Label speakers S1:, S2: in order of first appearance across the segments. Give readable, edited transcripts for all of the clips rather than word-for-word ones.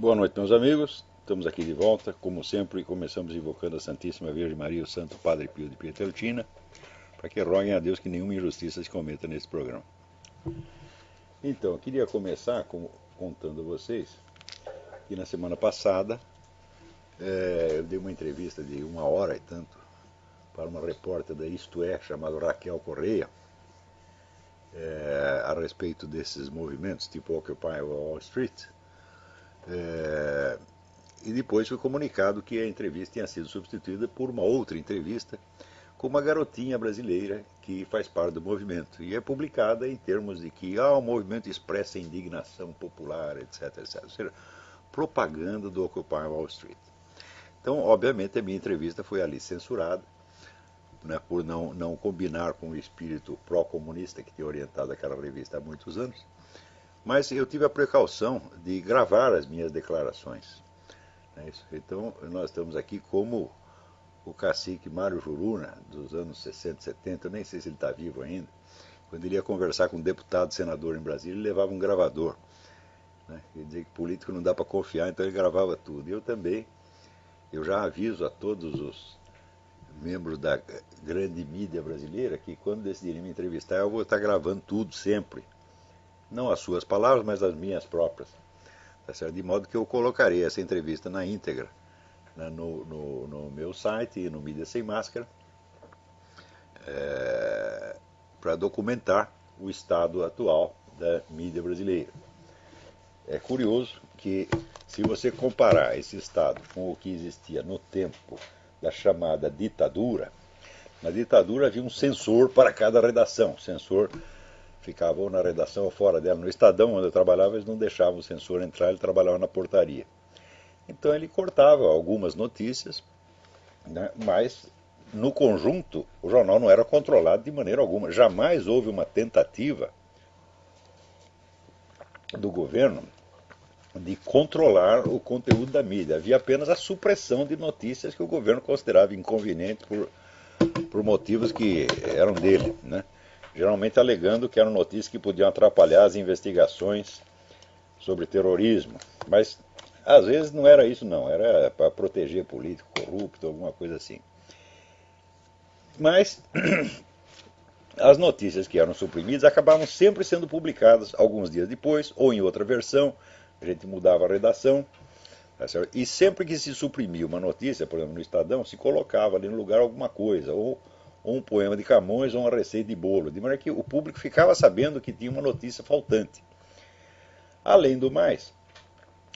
S1: Boa noite, meus amigos. Estamos aqui de volta. Como sempre, começamos invocando a Santíssima Virgem Maria e o Santo Padre Pio de Pietrelcina, para que roguem a Deus que nenhuma injustiça se cometa nesse programa. Então, eu queria começar contando a vocês que na semana passada eu dei uma entrevista de 1 hora e tanto para uma repórter da Isto É, chamada Raquel Correia, a respeito desses movimentos tipo Occupy Wall Street. E depois foi comunicado que a entrevista tinha sido substituída por uma outra entrevista com uma garotinha brasileira que faz parte do movimento. E é publicada em termos de que o movimento expressa indignação popular, etc, etc. Ou seja, propaganda do Occupy Wall Street. Então, obviamente, a minha entrevista foi ali censurada, né, por não combinar com o espírito pró-comunista que tinha orientado aquela revista há muitos anos. Mas eu tive a precaução de gravar as minhas declarações. Então, nós estamos aqui como o cacique Mário Juruna, dos anos 60, 70, eu nem sei se ele está vivo ainda, quando ele ia conversar com um deputado, senador em Brasília, ele levava um gravador. Ele dizia que político não dá para confiar, então ele gravava tudo. E eu também, eu já aviso a todos os membros da grande mídia brasileira que quando decidirem me entrevistar, eu vou estar gravando tudo sempre. Não as suas palavras, mas as minhas próprias. Tá certo? De modo que eu colocarei essa entrevista na íntegra, né, no meu site e no Mídia Sem Máscara, para documentar o estado atual da mídia brasileira. É curioso que, se você comparar esse estado com o que existia no tempo da chamada ditadura, na ditadura havia um censor para cada redação. O censor ficava ou na redação ou fora dela. No Estadão, onde eu trabalhava, eles não deixavam o censor entrar, ele trabalhava na portaria. Então ele cortava algumas notícias, né, mas no conjunto o jornal não era controlado de maneira alguma. Jamais houve uma tentativa do governo de controlar o conteúdo da mídia. Havia apenas a supressão de notícias que o governo considerava inconvenientes por motivos que eram dele, né? Geralmente alegando que eram notícias que podiam atrapalhar as investigações sobre terrorismo. Mas às vezes não era isso não, era para proteger político corrupto, alguma coisa assim. Mas as notícias que eram suprimidas acabavam sempre sendo publicadas alguns dias depois, ou em outra versão, a gente mudava a redação. E sempre que se suprimia uma notícia, por exemplo no Estadão, se colocava ali no lugar alguma coisa, ou um poema de Camões ou uma receita de bolo, de maneira que o público ficava sabendo que tinha uma notícia faltante. Além do mais,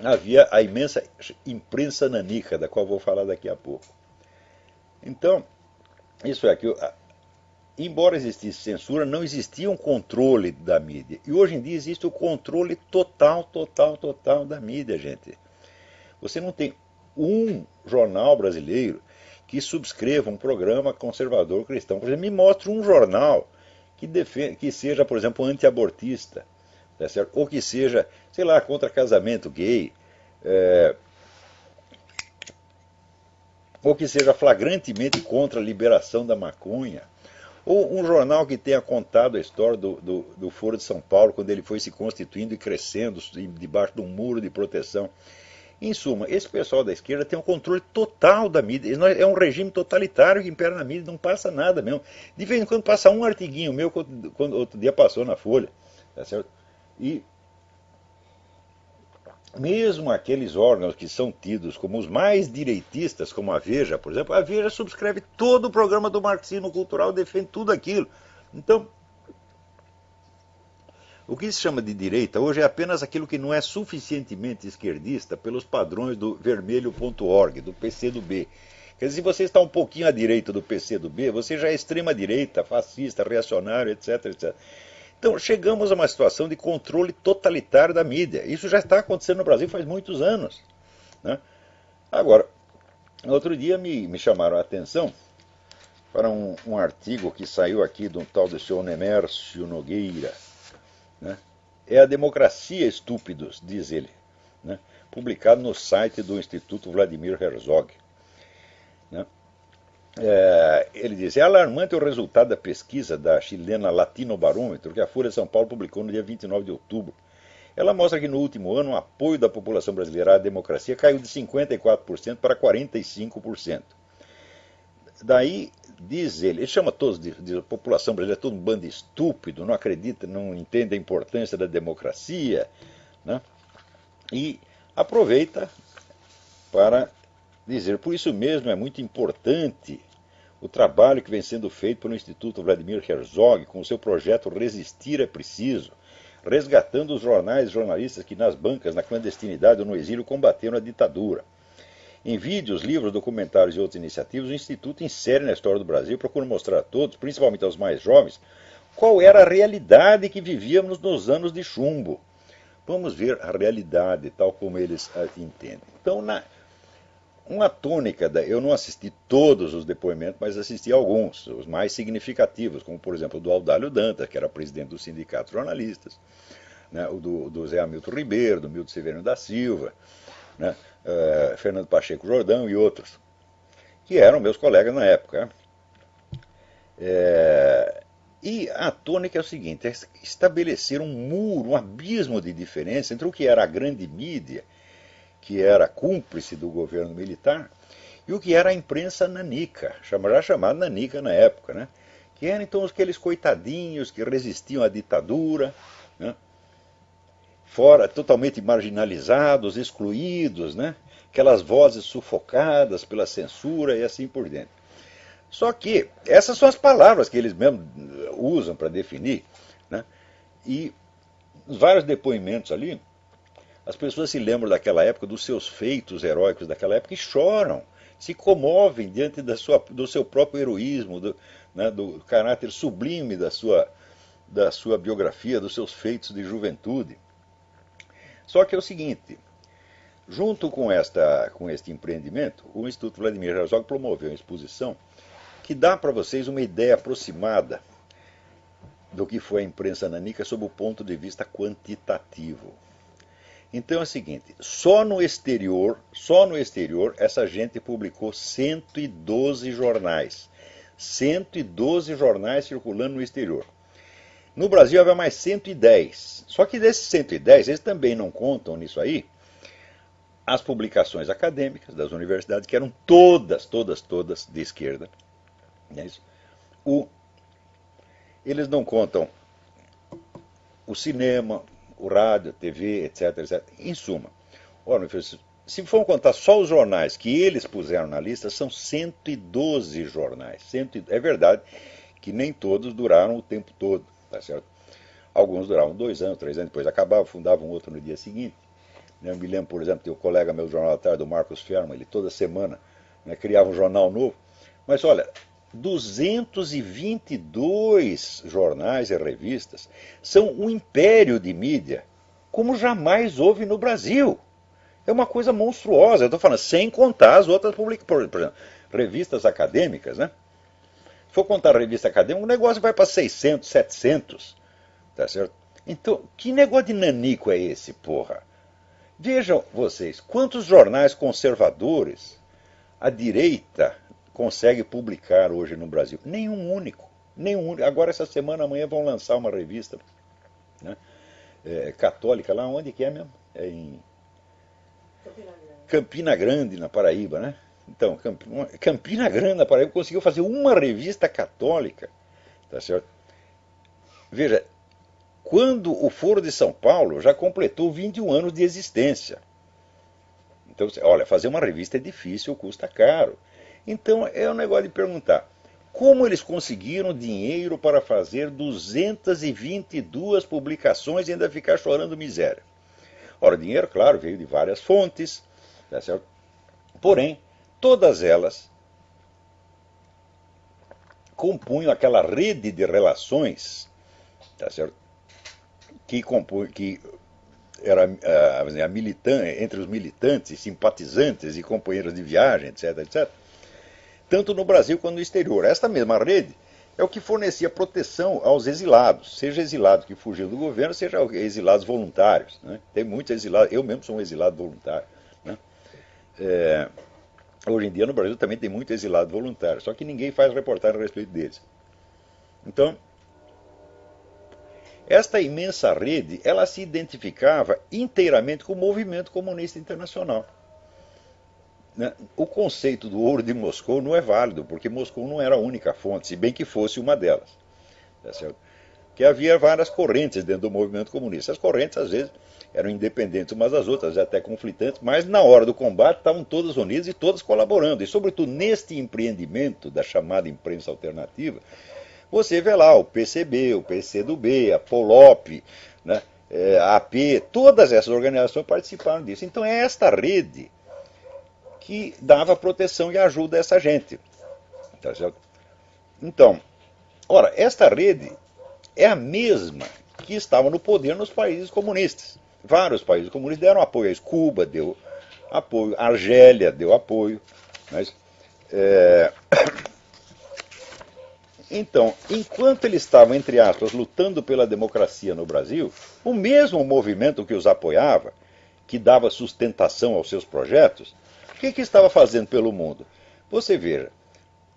S1: havia a imensa imprensa nanica, da qual vou falar daqui a pouco. Então, isso é que, embora existisse censura, não existia um controle da mídia. E hoje em dia existe o controle total da mídia, gente. Você não tem um jornal brasileiro que subscreva um programa conservador cristão. Por exemplo, me mostre um jornal que seja, por exemplo, anti-abortista, tá certo? Ou que seja, sei lá, contra casamento gay, ou que seja flagrantemente contra a liberação da maconha, ou um jornal que tenha contado a história do Foro de São Paulo, quando ele foi se constituindo e crescendo debaixo de um muro de proteção. Em suma, esse pessoal da esquerda tem um controle total da mídia. É um regime totalitário que impera na mídia, não passa nada mesmo. De vez em quando passa um artiguinho meu, quando outro dia passou na Folha. Tá certo? E mesmo aqueles órgãos que são tidos como os mais direitistas, como a Veja, por exemplo, a Veja subscreve todo o programa do marxismo cultural, defende tudo aquilo. Então, o que se chama de direita hoje é apenas aquilo que não é suficientemente esquerdista pelos padrões do vermelho.org, do PCdoB. Quer dizer, se você está um pouquinho à direita do PCdoB, você já é extrema-direita, fascista, reacionário, etc, etc. Então, chegamos a uma situação de controle totalitário da mídia. Isso já está acontecendo no Brasil faz muitos anos, né? Agora, outro dia me chamaram a atenção para um artigo que saiu aqui de um tal de senhor Nemércio Nogueira, né? É a Democracia, Estúpidos, diz ele, né? Publicado no site do Instituto Vladimir Herzog, né? Ele diz: é alarmante o resultado da pesquisa da chilena Latinobarômetro que a Folha de São Paulo publicou no dia 29 de outubro. ela mostra que no último ano o apoio da população brasileira à democracia caiu de 54% para 45%. Daí, diz ele chama todos de população brasileira, todo um bando estúpido, não acredita, não entende a importância da democracia, né? E aproveita para dizer, por isso mesmo é muito importante o trabalho que vem sendo feito pelo Instituto Vladimir Herzog com o seu projeto Resistir é Preciso, resgatando os jornais e jornalistas que nas bancas, na clandestinidade ou no exílio combateram a ditadura. Em vídeos, livros, documentários e outras iniciativas, o Instituto insere na história do Brasil e procura mostrar a todos, principalmente aos mais jovens, qual era a realidade que vivíamos nos anos de chumbo. Vamos ver a realidade tal como eles a entendem. Então, uma tônica, eu não assisti todos os depoimentos, mas assisti alguns, os mais significativos, como por exemplo o do Audálio Dantas, que era presidente do Sindicato de Jornalistas, né, o do Zé Hamilton Ribeiro, do Milton Severino da Silva, né, Fernando Pacheco Jordão e outros, que eram meus colegas na época. E a tônica é o seguinte, é estabelecer um muro, um abismo de diferença entre o que era a grande mídia, que era cúmplice do governo militar, e o que era a imprensa nanica, já chamada nanica na época, né? Que eram então aqueles coitadinhos que resistiam à ditadura, né? Fora, totalmente marginalizados, excluídos, né? Aquelas vozes sufocadas pela censura e assim por diante. Só que essas são as palavras que eles mesmos usam para definir, né? E vários depoimentos ali, as pessoas se lembram daquela época, dos seus feitos heróicos daquela época e choram, se comovem diante do seu próprio heroísmo, né, do caráter sublime da sua biografia, dos seus feitos de juventude. Só que é o seguinte, junto com este empreendimento, o Instituto Vladimir Herzog promoveu uma exposição que dá para vocês uma ideia aproximada do que foi a imprensa nanica sob o ponto de vista quantitativo. Então é o seguinte, só no exterior, essa gente publicou 112 jornais. 112 jornais circulando no exterior. No Brasil havia mais 110. Só que desses 110, eles também não contam nisso aí as publicações acadêmicas das universidades, que eram todas de esquerda. É isso. Eles não contam o cinema, o rádio, a TV, etc, etc. Em suma, ora, se formos contar só os jornais que eles puseram na lista, são 112 jornais. É verdade que nem todos duraram o tempo todo, tá certo? Alguns duravam 2 anos, 3 anos, depois acabavam, fundavam outro no dia seguinte. Eu me lembro, por exemplo, tem um colega meu do Jornal da Tarde, o Marcos Ferman, ele toda semana, né, criava um jornal novo. Mas olha, 222 jornais e revistas são um império de mídia, como jamais houve no Brasil. É uma coisa monstruosa, eu estou falando, sem contar as outras publicações, por exemplo, revistas acadêmicas, né? Se for contar a revista acadêmica, o negócio vai para 600, 700, tá certo? Então, que negócio de nanico é esse, porra? Vejam vocês, quantos jornais conservadores a direita consegue publicar hoje no Brasil? Nenhum único. Agora, essa semana, amanhã, vão lançar uma revista, né, católica, lá onde que é mesmo? É em Campina Grande, na Paraíba, né? Então, Campina Grande, na Paraíba, conseguiu fazer uma revista católica, tá certo? Veja, quando o Foro de São Paulo já completou 21 anos de existência. Então, olha, fazer uma revista é difícil, custa caro. Então, é um negócio de perguntar, como eles conseguiram dinheiro para fazer 222 publicações e ainda ficar chorando miséria? Ora, o dinheiro, claro, veio de várias fontes, tá certo? Porém, todas elas compunham aquela rede de relações, tá certo? Que era entre os militantes, simpatizantes e companheiros de viagem, etc, etc, tanto no Brasil quanto no exterior. Esta mesma rede é o que fornecia proteção aos exilados, seja exilado que fugiu do governo, seja exilados voluntários, né? Tem muitos exilados, eu mesmo sou um exilado voluntário, né? Hoje em dia no Brasil também tem muito exilado voluntário, só que ninguém faz reportagem a respeito deles. Então, esta imensa rede, ela se identificava inteiramente com o movimento comunista internacional. O conceito do ouro de Moscou não é válido, porque Moscou não era a única fonte, se bem que fosse uma delas. Tá certo? Que havia várias correntes dentro do movimento comunista. As correntes, às vezes, eram independentes umas das outras, até conflitantes, mas na hora do combate estavam todas unidas e todas colaborando. E, sobretudo, neste empreendimento da chamada imprensa alternativa, você vê lá o PCB, o PCdoB, a POLOP, né, a AP, todas essas organizações participaram disso. Então é esta rede que dava proteção e ajuda a essa gente. Tá certo? Então, ora, esta rede é a mesma que estava no poder nos países comunistas. Vários países comunistas deram apoio a isso. Cuba deu apoio, a Argélia deu apoio. Mas, então, enquanto eles estavam, entre aspas, lutando pela democracia no Brasil, o mesmo movimento que os apoiava, que dava sustentação aos seus projetos, o que estava fazendo pelo mundo? Você veja,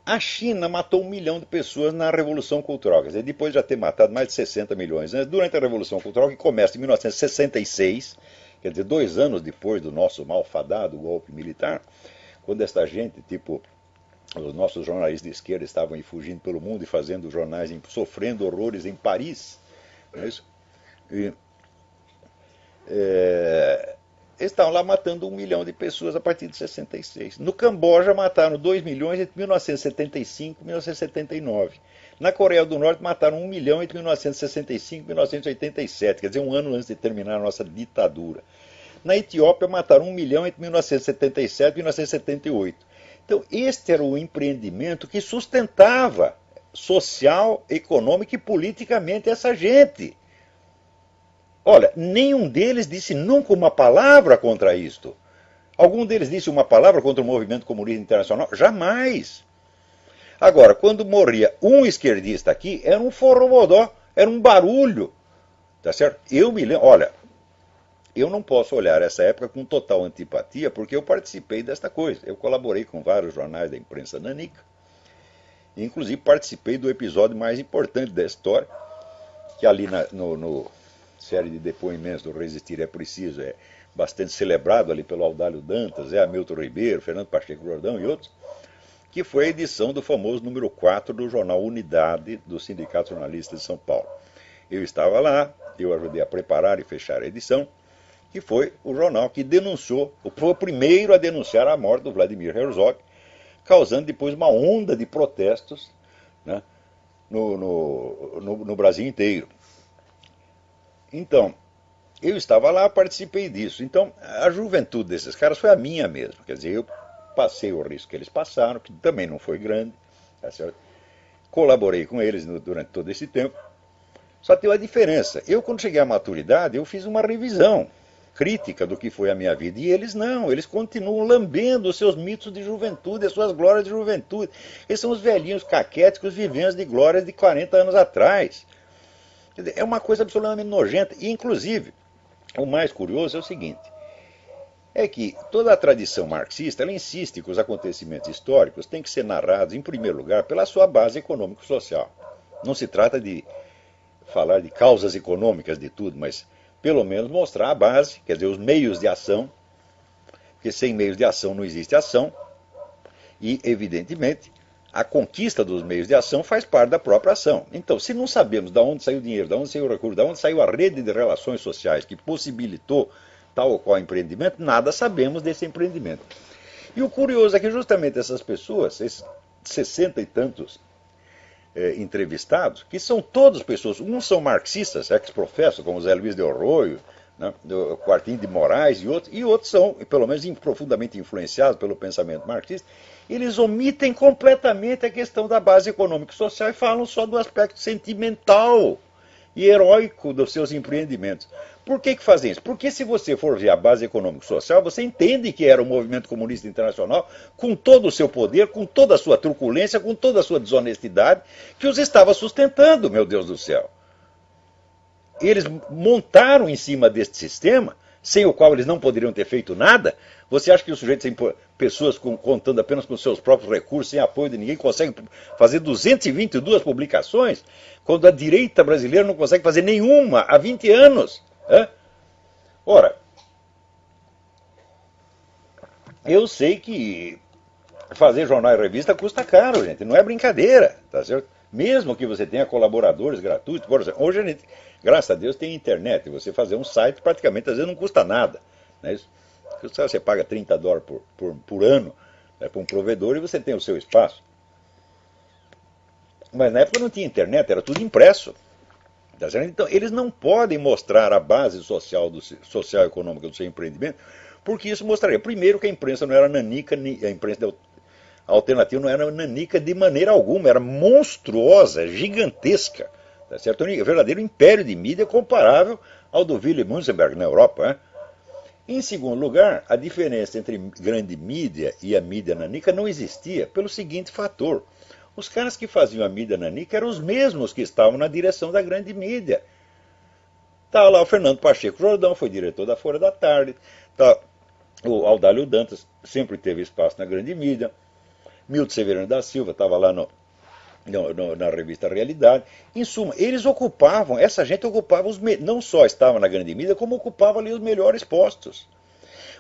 S1: a China matou 1 milhão de pessoas na Revolução Cultural, quer dizer, depois de já ter matado mais de 60 milhões, né? Durante a Revolução Cultural, que começa em 1966, quer dizer, 2 anos depois do nosso malfadado golpe militar, quando esta gente, tipo os nossos jornalistas de esquerda, estavam aí fugindo pelo mundo e fazendo jornais, sofrendo horrores em Paris, não é isso? E, eles estavam lá matando 1 milhão de pessoas a partir de 66. No Camboja mataram 2 milhões entre 1975 e 1979. Na Coreia do Norte mataram 1 milhão entre 1965 e 1987, quer dizer, um ano antes de terminar a nossa ditadura. Na Etiópia mataram 1 milhão entre 1977 e 1978. Então, este era o empreendimento que sustentava social, econômica e politicamente essa gente. Olha, nenhum deles disse nunca uma palavra contra isto. Algum deles disse uma palavra contra o movimento comunista internacional? Jamais. Agora, quando morria um esquerdista aqui, era um forrobodó, era um barulho. Tá certo? Eu me lembro, olha, eu não posso olhar essa época com total antipatia, porque eu participei desta coisa. Eu colaborei com vários jornais da imprensa nanica, e inclusive participei do episódio mais importante da história, que ali no série de depoimentos do Resistir é Preciso é bastante celebrado ali pelo Audálio Dantas, Hamilton Ribeiro, Fernando Pacheco Jordão e outros, que foi a edição do famoso número 4 do jornal Unidade do Sindicato Jornalista de São Paulo. Eu estava lá, eu ajudei a preparar e fechar a edição, que foi o jornal que denunciou, foi o primeiro a denunciar a morte do Vladimir Herzog, causando depois uma onda de protestos, né, no Brasil inteiro. Então, eu estava lá, participei disso. Então, a juventude desses caras foi a minha mesmo. Quer dizer, eu passei o risco que eles passaram, que também não foi grande, tá certo? Colaborei com eles durante todo esse tempo. Só tem uma diferença. Eu, quando cheguei à maturidade, eu fiz uma revisão crítica do que foi a minha vida. E eles não, eles continuam lambendo os seus mitos de juventude, as suas glórias de juventude. Eles são os velhinhos caquéticos vivendo de glórias de 40 anos atrás. Quer dizer, é uma coisa absolutamente nojenta. E, inclusive, o mais curioso é o seguinte, é que toda a tradição marxista, ela insiste que os acontecimentos históricos têm que ser narrados, em primeiro lugar, pela sua base econômico-social. Não se trata de falar de causas econômicas de tudo, mas pelo menos mostrar a base, quer dizer, os meios de ação, porque sem meios de ação não existe ação, e, evidentemente, a conquista dos meios de ação faz parte da própria ação. Então, se não sabemos de onde saiu o dinheiro, de onde saiu o recurso, de onde saiu a rede de relações sociais que possibilitou tal ou qual empreendimento, nada sabemos desse empreendimento. E o curioso é que justamente essas pessoas, esses 60 e tantos entrevistados, que são todas pessoas, uns são marxistas, ex-professor, como Zé Luiz Del Roio, né, do Quartim de Moraes e outros são, pelo menos, profundamente influenciados pelo pensamento marxista. Eles omitem completamente a questão da base econômica e social e falam só do aspecto sentimental e heróico dos seus empreendimentos. Por que fazem isso? Porque se você for ver a base econômica e social, você entende que era o movimento comunista internacional, com todo o seu poder, com toda a sua truculência, com toda a sua desonestidade, que os estava sustentando, meu Deus do céu. Eles montaram em cima deste sistema sem o qual eles não poderiam ter feito nada? Você acha que os sujeitos, pessoas contando apenas com seus próprios recursos, sem apoio de ninguém, conseguem fazer 222 publicações, quando a direita brasileira não consegue fazer nenhuma há 20 anos? Ora, eu sei que fazer jornal e revista custa caro, gente, não é brincadeira, tá certo? Mesmo que você tenha colaboradores gratuitos, por exemplo, hoje a gente, graças a Deus, tem internet, e você fazer um site praticamente às vezes não custa nada, não é isso? Você paga $30 por ano, né, para um provedor e você tem o seu espaço. Mas na época não tinha internet, era tudo impresso. Tá certo? Então eles não podem mostrar a base social e econômica do seu empreendimento, porque isso mostraria, primeiro, que a imprensa não era nanica, a imprensa alternativa não era nanica de maneira alguma, era monstruosa, gigantesca. Tá certo? Um verdadeiro império de mídia comparável ao do Willy Münzenberg na Europa. Né? Em segundo lugar, a diferença entre grande mídia e a mídia nanica não existia pelo seguinte fator. Os caras que faziam a mídia nanica eram os mesmos que estavam na direção da grande mídia. Estava lá o Fernando Pacheco Jordão, foi diretor da Folha da Tarde. Tá, o Audálio Dantas sempre teve espaço na grande mídia. Milton Severino da Silva estava lá na revista Realidade. Em suma, eles ocupavam, essa gente ocupava não só estava na grande mídia, como ocupava ali os melhores postos.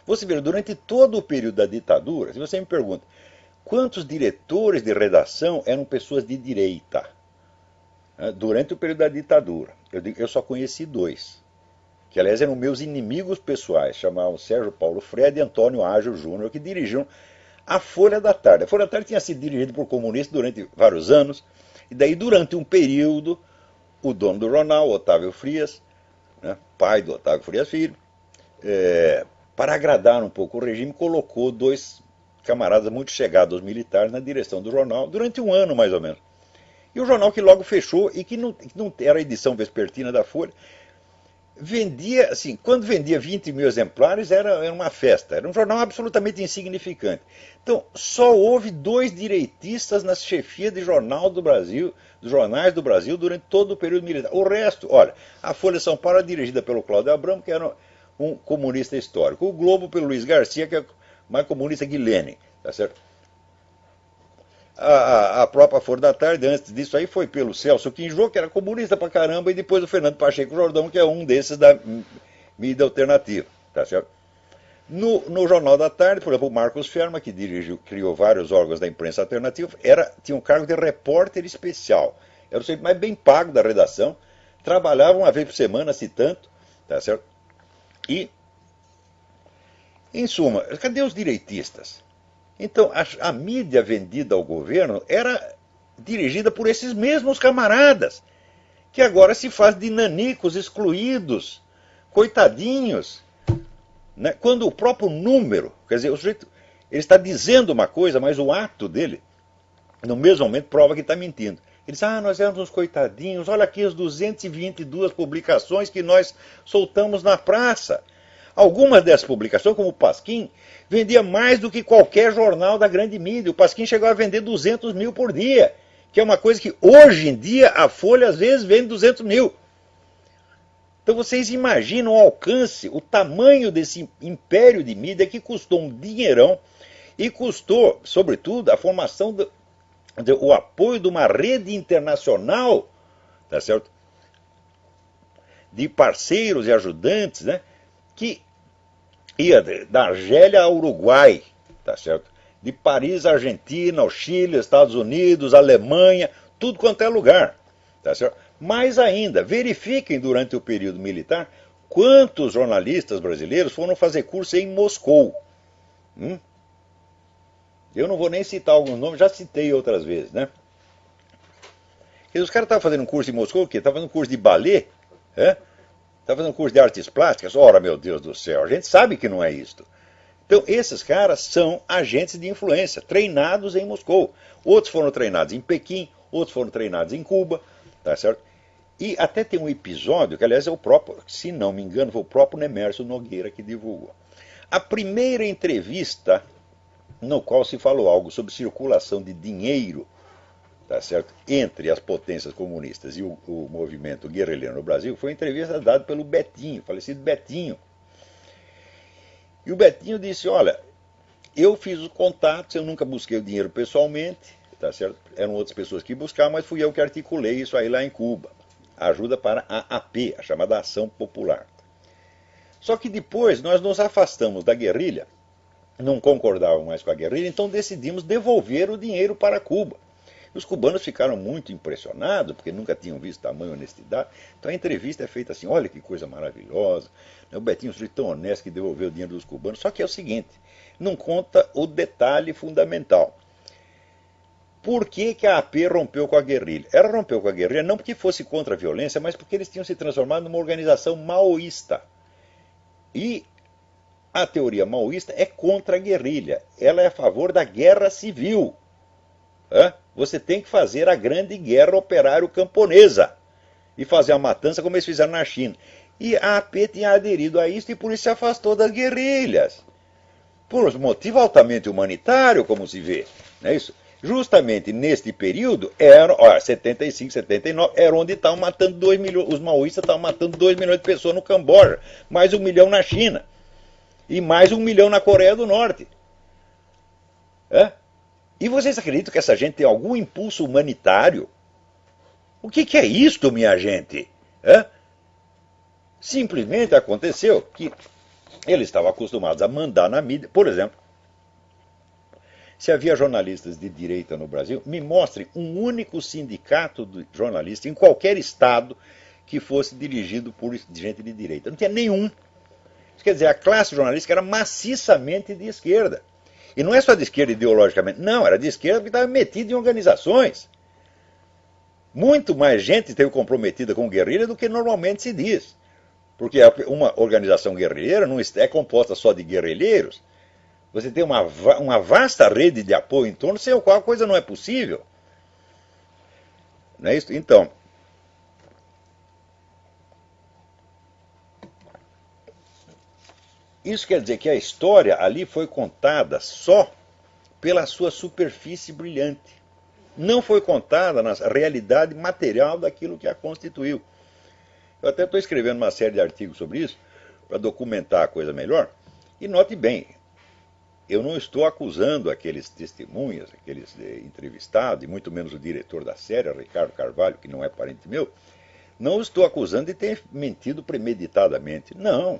S1: Você vê, durante todo o período da ditadura, se você me pergunta, quantos diretores de redação eram pessoas de direita? Durante o período da ditadura, eu só conheci 2, que aliás eram meus inimigos pessoais, chamavam Sérgio Paulo Freire e Antônio Ágio Júnior, que dirigiam a Folha da Tarde. A Folha da Tarde tinha sido dirigida por comunistas durante vários anos, e daí durante um período, o dono do jornal, Otávio Frias, né, pai do Otávio Frias Filho, para agradar um pouco o regime, colocou 2 camaradas muito chegados aos militares na direção do jornal, durante um ano mais ou menos. E o jornal que logo fechou, e que não era a edição vespertina da Folha, vendia, assim, quando vendia 20 mil exemplares, era uma festa, era um jornal absolutamente insignificante. Então, só houve 2 direitistas na chefia de jornal do Brasil, dos jornais do Brasil, durante todo o período militar. O resto, olha, a Folha de São Paulo era dirigida pelo Cláudio Abramo, que era um comunista histórico. O Globo pelo Luiz Garcia, que é mais comunista que Lenin, tá certo? A própria Folha da Tarde, antes disso aí, foi pelo Celso Quinjô, que era comunista pra caramba, e depois o Fernando Pacheco Jordão, que é um desses da mídia alternativa, tá certo? No Jornal da Tarde, por exemplo, o Marcos Ferma, que criou vários órgãos da imprensa alternativa, tinha um cargo de repórter especial. Era o sujeito mais bem pago da redação, trabalhava uma vez por semana, se tanto, tá certo? E, em suma, cadê os direitistas? Então, a mídia vendida ao governo era dirigida por esses mesmos camaradas, que agora se faz de nanicos, excluídos, coitadinhos. Né? Quando o próprio número, quer dizer, o sujeito, ele está dizendo uma coisa, mas o ato dele, no mesmo momento, prova que está mentindo. Ele diz, nós éramos uns coitadinhos, olha aqui as 222 publicações que nós soltamos na praça. Algumas dessas publicações, como o Pasquim, vendia mais do que qualquer jornal da grande mídia. O Pasquim chegou a vender 200 mil por dia, que é uma coisa que hoje em dia a Folha às vezes vende 200 mil. Então vocês imaginam o alcance, o tamanho desse império de mídia que custou um dinheirão e custou, sobretudo, a formação, o apoio de uma rede internacional, tá certo? De parceiros e ajudantes, né? Que ia da Argélia ao Uruguai, tá certo? De Paris, Argentina, ao Chile, Estados Unidos, Alemanha, tudo quanto é lugar, tá certo? Mais ainda, verifiquem durante o período militar quantos jornalistas brasileiros foram fazer curso em Moscou. Eu não vou nem citar alguns nomes, já citei outras vezes, né? Os caras estavam fazendo um curso em Moscou, o quê? Estavam fazendo um curso de ballet, está fazendo um curso de artes plásticas? Ora, meu Deus do céu, a gente sabe que não é isto. Então, esses caras são agentes de influência, treinados em Moscou. Outros foram treinados em Pequim, outros foram treinados em Cuba, tá certo? E até tem um episódio, que aliás é o próprio, se não me engano, foi o próprio Nemércio Nogueira que divulgou. A primeira entrevista no qual se falou algo sobre circulação de dinheiro, tá certo? Entre as potências comunistas e o movimento guerrilheiro no Brasil, foi uma entrevista dada pelo Betinho, falecido Betinho. E o Betinho disse, olha, eu fiz os contatos, eu nunca busquei o dinheiro pessoalmente, tá certo? Eram outras pessoas que buscavam, mas fui eu que articulei isso aí lá em Cuba. Ajuda para a AP, a chamada Ação Popular. Só que depois nós nos afastamos da guerrilha, não concordávamos mais com a guerrilha, então decidimos devolver o dinheiro para Cuba. Os cubanos ficaram muito impressionados, porque nunca tinham visto tamanha honestidade. Então a entrevista é feita assim, olha que coisa maravilhosa. O Betinho foi tão honesto que devolveu o dinheiro dos cubanos. Só que é o seguinte, não conta o detalhe fundamental. Por que, que a AP rompeu com a guerrilha? Ela rompeu com a guerrilha não porque fosse contra a violência, mas porque eles tinham se transformado numa organização maoísta. E a teoria maoísta é contra a guerrilha. Ela é a favor da guerra civil. Você tem que fazer a grande guerra operário-camponesa e fazer a matança como eles fizeram na China. E a AP tinha aderido a isso e por isso se afastou das guerrilhas. Por motivo altamente humanitário, como se vê. Não é isso? Justamente neste período, 75, 79, era onde estavam matando 2 milhões, os maoístas estavam matando 2 milhões de pessoas no Camboja, mais 1 milhão na China, e mais 1 milhão na Coreia do Norte. E vocês acreditam que essa gente tem algum impulso humanitário? O que é isto, minha gente? Simplesmente aconteceu que eles estavam acostumados a mandar na mídia, por exemplo, se havia jornalistas de direita no Brasil, me mostrem um único sindicato de jornalistas em qualquer estado que fosse dirigido por gente de direita. Não tinha nenhum. Isso quer dizer, a classe jornalística era maciçamente de esquerda. E não é só de esquerda ideologicamente, não, era de esquerda porque estava metida em organizações. Muito mais gente esteve comprometida com guerrilha do que normalmente se diz. Porque uma organização guerrilheira não é composta só de guerrilheiros. Você tem uma vasta rede de apoio em torno, sem o qual a coisa não é possível. Não é isso? Então, isso quer dizer que a história ali foi contada só pela sua superfície brilhante. Não foi contada na realidade material daquilo que a constituiu. Eu até estou escrevendo uma série de artigos sobre isso, para documentar a coisa melhor. E note bem, eu não estou acusando aqueles testemunhas, aqueles entrevistados, e muito menos o diretor da série, Ricardo Carvalho, que não é parente meu, não estou acusando de ter mentido premeditadamente. Não.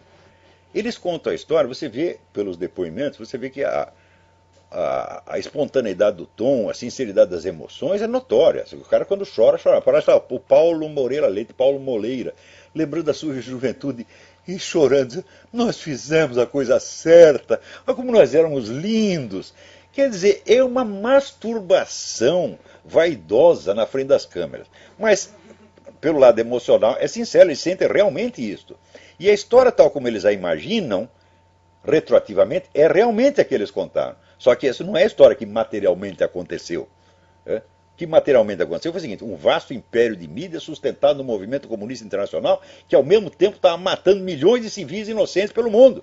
S1: Eles contam a história, você vê pelos depoimentos, você vê que a espontaneidade do tom, a sinceridade das emoções é notória. O cara quando chora, chora. Parece o Paulo Moreira Leite, Paulo Moleira, lembrando da sua juventude e chorando, nós fizemos a coisa certa, olha como nós éramos lindos. Quer dizer, é uma masturbação vaidosa na frente das câmeras. Mas, pelo lado emocional, é sincero, eles sentem realmente isto. E a história tal como eles a imaginam, retroativamente, é realmente a que eles contaram. Só que essa não é a história que materialmente aconteceu. Que materialmente aconteceu foi o seguinte, um vasto império de mídia sustentado no movimento comunista internacional que ao mesmo tempo estava matando milhões de civis inocentes pelo mundo.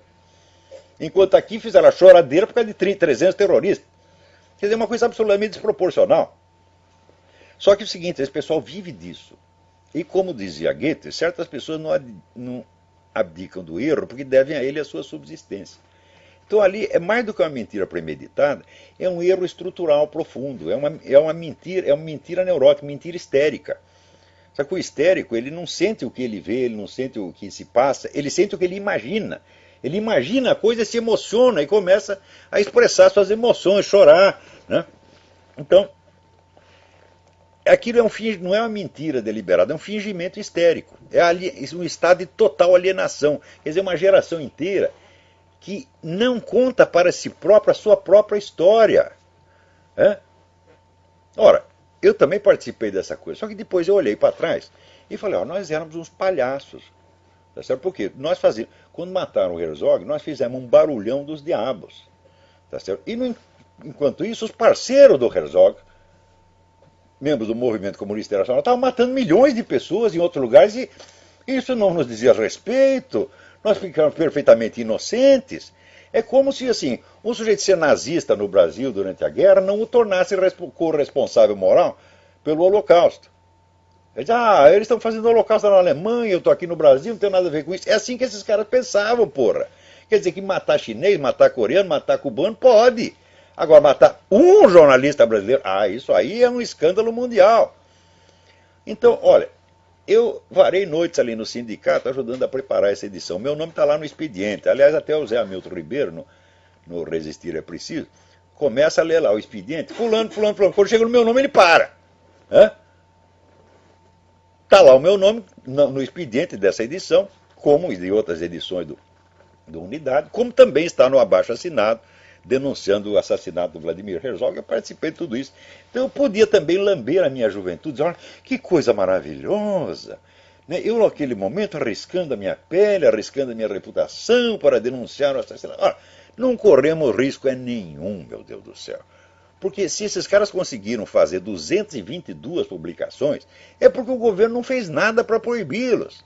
S1: Enquanto aqui fizeram a choradeira por causa de 300 terroristas. Quer dizer, uma coisa absolutamente desproporcional. Só que é o seguinte, esse pessoal vive disso. E como dizia Goethe, certas pessoas não abdicam do erro porque devem a ele a sua subsistência. Então ali é mais do que uma mentira premeditada, é um erro estrutural profundo, é uma mentira neurótica, mentira histérica. Só que o histérico, ele não sente o que ele vê, ele não sente o que se passa, ele sente o que ele imagina. Ele imagina a coisa, se emociona e começa a expressar suas emoções, chorar. Né? Então, aquilo não é uma mentira deliberada, é um fingimento histérico. É um estado de total alienação. Quer dizer, uma geração inteira que não conta para si própria a sua própria história. Ora, eu também participei dessa coisa, só que depois eu olhei para trás e falei, nós éramos uns palhaços. Tá certo? Por quê? Nós fazíamos, quando mataram o Herzog, nós fizemos um barulhão dos diabos. Tá certo? E enquanto isso, os parceiros do Herzog, membros do movimento comunista internacional, estavam matando milhões de pessoas em outros lugares e isso não nos dizia respeito. Nós ficamos perfeitamente inocentes. É como se, assim, um sujeito ser nazista no Brasil durante a guerra não o tornasse corresponsável moral pelo Holocausto. Ele diz, eles estão fazendo Holocausto na Alemanha, eu estou aqui no Brasil, não tem nada a ver com isso. É assim que esses caras pensavam, porra. Quer dizer que matar chinês, matar coreano, matar cubano, pode. Agora, matar um jornalista brasileiro, isso aí é um escândalo mundial. Então, olha, eu varei noites ali no sindicato ajudando a preparar essa edição. Meu nome está lá no expediente. Aliás, até o Zé Hamilton Ribeiro, no Resistir é Preciso, começa a ler lá o expediente. Fulano, fulano, fulano. Quando chega no meu nome, ele para. Está lá o meu nome no expediente dessa edição, como de outras edições do Unidade, como também está no abaixo-assinado, denunciando o assassinato do Vladimir Herzog. Eu participei de tudo isso. Então eu podia também lamber a minha juventude, dizer, olha, que coisa maravilhosa. Eu, naquele momento, arriscando a minha pele, arriscando a minha reputação para denunciar o assassinato. Olha, não corremos risco nenhum, meu Deus do céu. Porque se esses caras conseguiram fazer 222 publicações, é porque o governo não fez nada para proibi-los.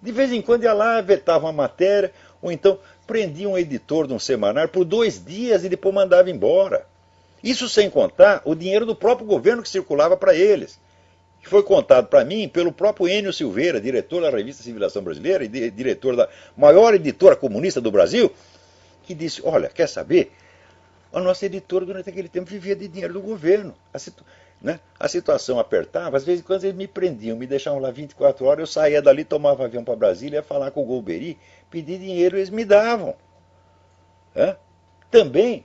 S1: De vez em quando ia lá, vetava uma matéria, ou então prendia um editor de um semanário por 2 dias e depois mandava embora. Isso sem contar o dinheiro do próprio governo que circulava para eles, que foi contado para mim pelo próprio Enio Silveira, diretor da revista Civilização Brasileira e diretor da maior editora comunista do Brasil, que disse, olha, quer saber? A nossa editora durante aquele tempo vivia de dinheiro do governo. A situação apertava, às vezes quando eles me prendiam, me deixavam lá 24 horas, eu saía dali, tomava avião para Brasília, ia falar com o Golbery, pedir dinheiro, eles me davam. Também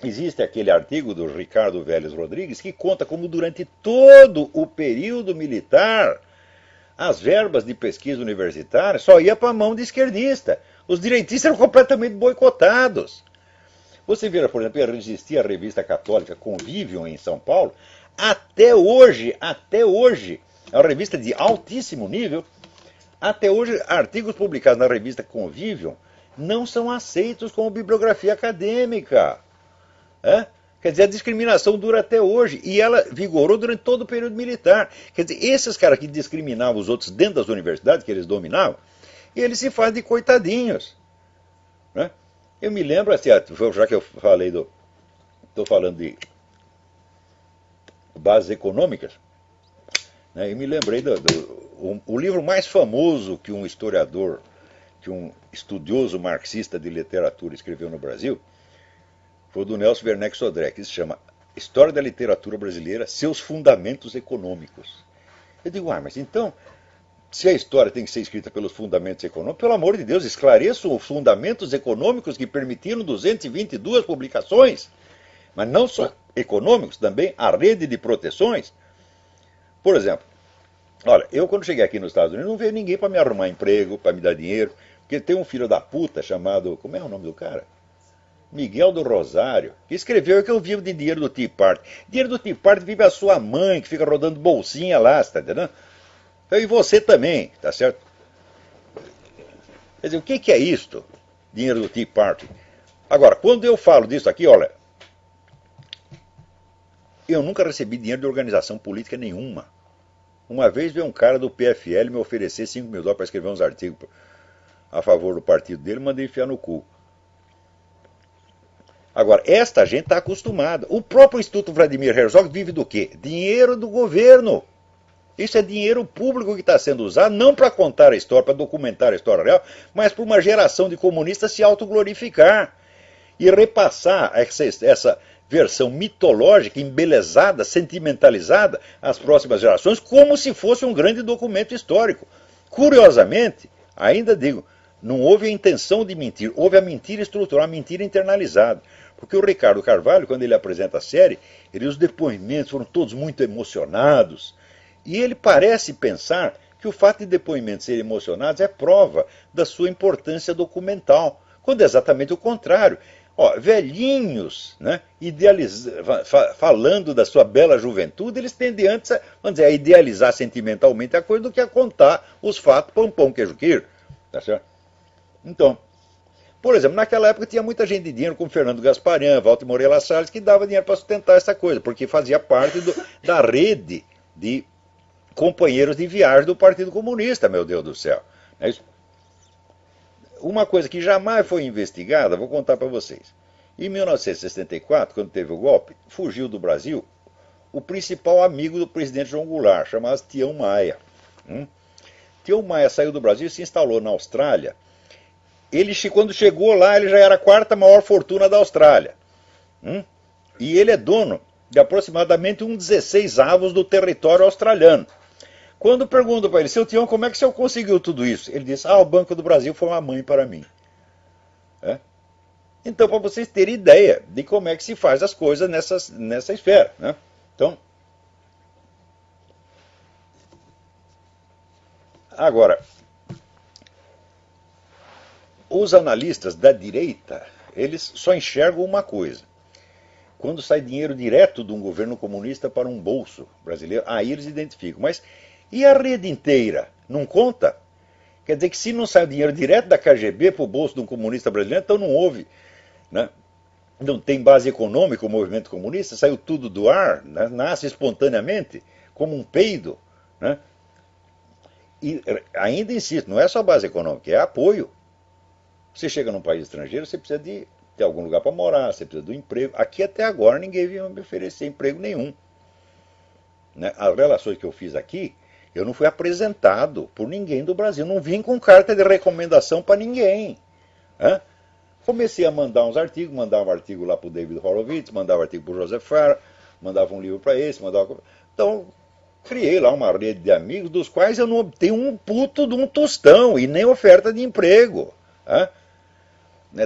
S1: existe aquele artigo do Ricardo Vélez Rodrigues que conta como durante todo o período militar as verbas de pesquisa universitária só ia para a mão de esquerdista. Os direitistas eram completamente boicotados. Você vira, por exemplo, existia a revista católica Convívio em São Paulo. Até hoje, é uma revista de altíssimo nível. Até hoje, artigos publicados na revista Convívio não são aceitos como bibliografia acadêmica. Quer dizer, a discriminação dura até hoje. E ela vigorou durante todo o período militar. Quer dizer, esses caras que discriminavam os outros dentro das universidades, que eles dominavam, eles se fazem de coitadinhos. Eu me lembro, assim, já que eu falei estou falando de bases econômicas, eu me lembrei o livro mais famoso que um historiador, que um estudioso marxista de literatura escreveu no Brasil, foi o do Nelson Werneck Sodré, que se chama História da Literatura Brasileira, Seus Fundamentos Econômicos. Eu digo, mas então, se a história tem que ser escrita pelos fundamentos econômicos, pelo amor de Deus, esclareçam os fundamentos econômicos que permitiram 222 publicações. Mas não só econômicos, também a rede de proteções. Por exemplo, olha, eu quando cheguei aqui nos Estados Unidos não veio ninguém para me arrumar emprego, para me dar dinheiro, porque tem um filho da puta chamado, como é o nome do cara? Miguel do Rosário, que escreveu que eu vivo de dinheiro do Tea Party. Dinheiro do Tea Party vive a sua mãe, que fica rodando bolsinha lá, você tá entendendo? E você também, tá certo? Quer dizer, o que é isto? Dinheiro do Tea Party. Agora, quando eu falo disso aqui, olha, eu nunca recebi dinheiro de organização política nenhuma. Uma vez veio um cara do PFL me oferecer $5 mil para escrever uns artigos a favor do partido dele, mandei enfiar no cu. Agora, esta gente está acostumada. O próprio Instituto Vladimir Herzog vive do quê? Dinheiro do governo. Isso é dinheiro público que está sendo usado, não para contar a história, para documentar a história real, mas para uma geração de comunistas se autoglorificar e repassar essa versão mitológica, embelezada, sentimentalizada às próximas gerações, como se fosse um grande documento histórico. Curiosamente, ainda digo, não houve a intenção de mentir, houve a mentira estrutural, a mentira internalizada. Porque o Ricardo Carvalho, quando ele apresenta a série, os depoimentos foram todos muito emocionados. E ele parece pensar que o fato de depoimentos serem emocionados é prova da sua importância documental, quando é exatamente o contrário. Velhinhos, falando da sua bela juventude, eles tendem antes a idealizar sentimentalmente a coisa do que a contar os fatos pão, queijo, queijo. Tá certo? Então, por exemplo, naquela época tinha muita gente de dinheiro, como Fernando Gasparian, Walter Moreira Salles, que dava dinheiro para sustentar essa coisa, porque fazia parte da rede de companheiros de viagem do Partido Comunista, meu Deus do céu. Uma coisa que jamais foi investigada, vou contar para vocês. Em 1964, quando teve o golpe, fugiu do Brasil o principal amigo do presidente João Goulart, chamado Tião Maia. Tião Maia saiu do Brasil e se instalou na Austrália. quando chegou lá, ele já era a quarta maior fortuna da Austrália. E ele é dono de aproximadamente 1/16 do território australiano. Quando pergunto para ele, seu Tião, como é que o senhor conseguiu tudo isso? Ele disse, o Banco do Brasil foi uma mãe para mim. Então, para vocês terem ideia de como é que se faz as coisas nessa esfera. Né? Então, agora, os analistas da direita, eles só enxergam uma coisa. Quando sai dinheiro direto de um governo comunista para um bolso brasileiro, aí eles identificam. Mas e a rede inteira? Não conta? Quer dizer que se não sai dinheiro direto da KGB para o bolso de um comunista brasileiro, então não houve, né? Não tem base econômica o movimento comunista, saiu tudo do ar, né? Nasce espontaneamente, como um peido. Né? E ainda insisto, não é só base econômica, é apoio. Você chega num país estrangeiro, você precisa de ter algum lugar para morar, você precisa do emprego. Aqui até agora ninguém veio me oferecer emprego nenhum. Né? As relações que eu fiz aqui, eu não fui apresentado por ninguém do Brasil, não vim com carta de recomendação para ninguém. Né? Comecei a mandar uns artigos, mandava um artigo lá para o David Horowitz, mandava um artigo para o Joseph Farah, mandava um livro para esse, mandava... Então, criei lá uma rede de amigos, dos quais eu não obtenho um puto de um tostão, e nem oferta de emprego.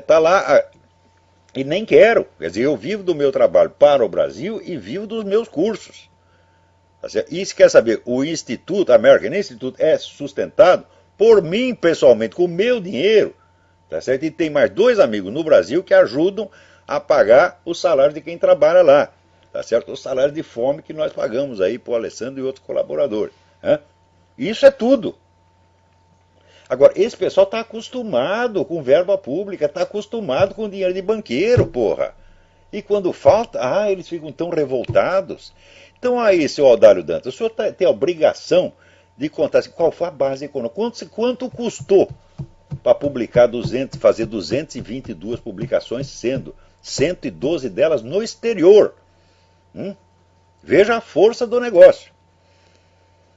S1: Tá lá, e nem quero. Quer dizer, eu vivo do meu trabalho para o Brasil e vivo dos meus cursos. E se quer saber, o Instituto, American Institute, é sustentado por mim pessoalmente, com o meu dinheiro. Tá certo? E tem mais 2 amigos no Brasil que ajudam a pagar o salário de quem trabalha lá. Tá certo? O salário de fome que nós pagamos aí para o Alessandro e outros colaboradores. Isso é tudo. Agora, esse pessoal está acostumado com verba pública, está acostumado com dinheiro de banqueiro, porra. E quando falta, eles ficam tão revoltados. Então aí, seu Audálio Dantas, o senhor tem a obrigação de contar assim, qual foi a base econômica, quanto custou para publicar fazer 222 publicações, sendo 112 delas no exterior. Veja a força do negócio.